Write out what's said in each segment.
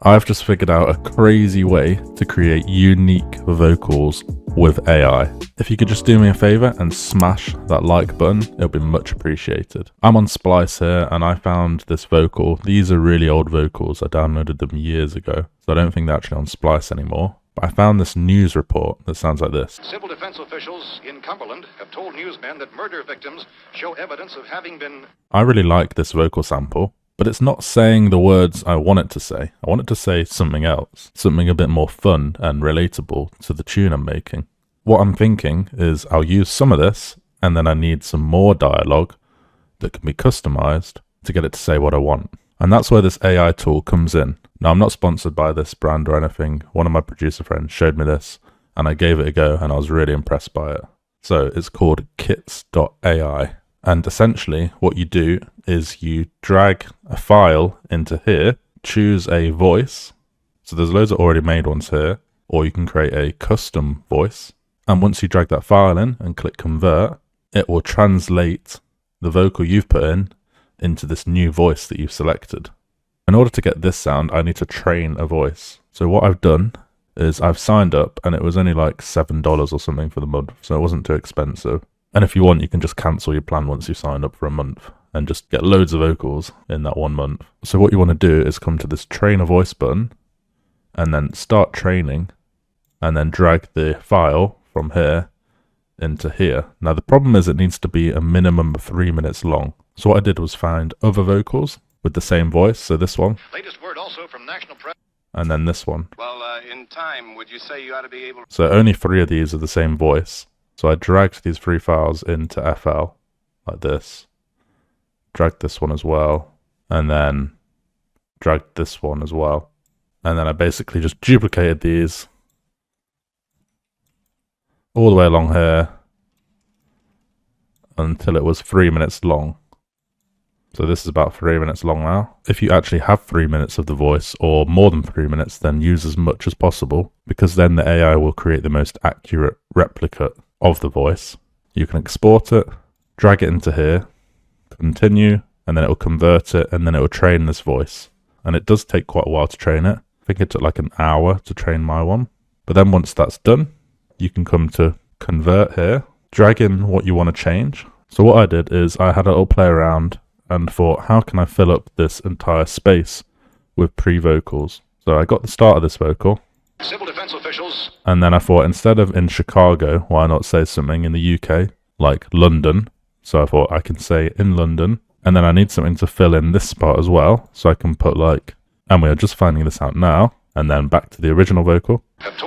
I've just figured out a crazy way to create unique vocals with AI. If you could just do me a favor and smash that like button, it'll be much appreciated. I'm on Splice here and I found this vocal. These are really old vocals. I downloaded them years ago, so I don't think they're actually on Splice anymore. But I found this news report that sounds like this. Civil defense officials in Cumberland have told newsmen that murder victims show evidence of having been... I really like this vocal sample, but it's not saying the words I want it to say. I want it to say something else, something a bit more fun and relatable to the tune I'm making. What I'm thinking is I'll use some of this, and then I need some more dialogue that can be customized to get it to say what I want. And that's where this AI tool comes in. Now, I'm not sponsored by this brand or anything. One of my producer friends showed me this, and I gave it a go, and I was really impressed by it. So it's called kits.ai. And essentially what you do is you drag a file into here, choose a voice. So there's loads of already made ones here, or you can create a custom voice. And once you drag that file in and click convert, it will translate the vocal you've put in into this new voice that you've selected. In order to get this sound, I need to train a voice. So what I've done is I've signed up, and it was only like $7 or something for the month, so it wasn't too expensive. And if you want, you can just cancel your plan once you sign up for a month and just get loads of vocals in that 1 month. So what you want to do is come to this train a voice button and then start training, and then drag the file from here into here. Now the problem is it needs to be a minimum of 3 minutes long. So what I did was find other vocals with the same voice. So this one. Latest word also from national press. And then this one. Well, in time, would you say you ought to be able... So only 3 of these are the same voice. So I dragged these 3 files into FL like this. Dragged this one as well. And then dragged this one as well. And then I basically just duplicated these all the way along here until it was 3 minutes long. So this is about 3 minutes long now. If you actually have 3 minutes of the voice or more than 3 minutes, then use as much as possible, because then the AI will create the most accurate replica of the voice. You can export it, drag it into here, continue, and then it will convert it, and then it will train this voice. And it does take quite a while to train it. I think it took like an hour to train my one. But then once that's done, you can come to convert here, drag in what you want to change. So what I did is I had a little play around and thought, how can I fill up this entire space with pre-vocals? So I got the start of this vocal. Civil defense officials. And then I thought, instead of in Chicago, why not say something in the UK, like London? So I thought I can say in London. And then I need something to fill in this spot as well. So I can put like, and we are just finding this out now. And then back to the original vocal. Have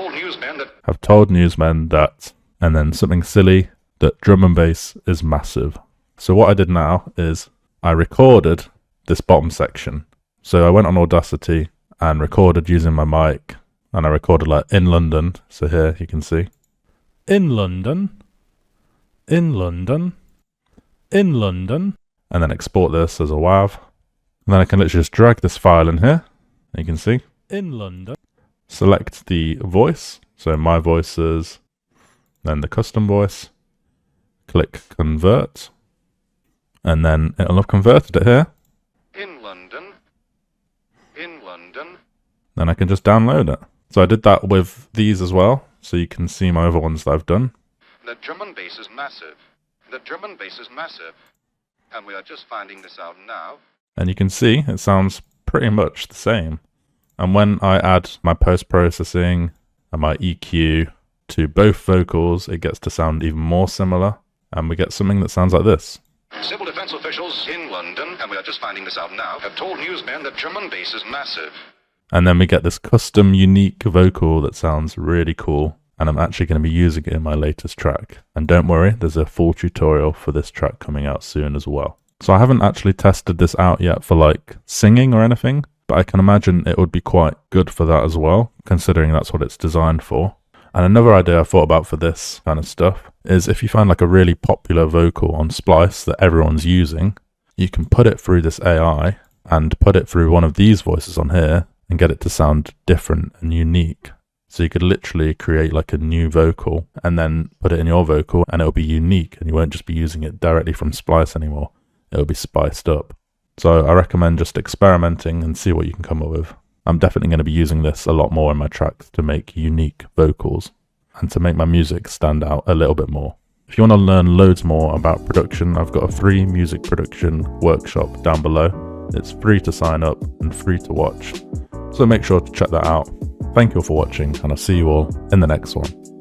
told newsmen that, and then something silly, that drum and bass is massive. So what I did now is I recorded this bottom section. So I went on Audacity and recorded using my mic, and I recorded like in London. So here you can see in London, in London, in London, and then export this as a WAV. And then I can literally just drag this file in here. You can see in London, select the voice. So my voices, then the custom voice, click convert, and then it'll have converted it here. In London. Then I can just download it. So I did that with these as well, so you can see my other ones that I've done. The German base is massive. And we are just finding this out now. And you can see it sounds pretty much the same. And when I add my post-processing and my EQ to both vocals, it gets to sound even more similar, and we get something that sounds like this. Civil defense officials in London, and we are just finding this out now, have told newsmen that German base is massive. And then we get this custom, unique vocal that sounds really cool, and I'm actually going to be using it in my latest track. And don't worry, there's a full tutorial for this track coming out soon as well. So I haven't actually tested this out yet for like singing or anything, but I can imagine it would be quite good for that as well, considering that's what it's designed for. And another idea I thought about for this kind of stuff is if you find like a really popular vocal on Splice that everyone's using, you can put it through this AI and put it through one of these voices on here and get it to sound different and unique. So you could literally create like a new vocal and then put it in your vocal, and it'll be unique, and you won't just be using it directly from Splice anymore. It'll be spiced up. So I recommend just experimenting and see what you can come up with. I'm definitely going to be using this a lot more in my tracks to make unique vocals and to make my music stand out a little bit more. If you want to learn loads more about production, I've got a free music production workshop down below. It's free to sign up and free to watch, so make sure to check that out. Thank you all for watching, and I'll see you all in the next one.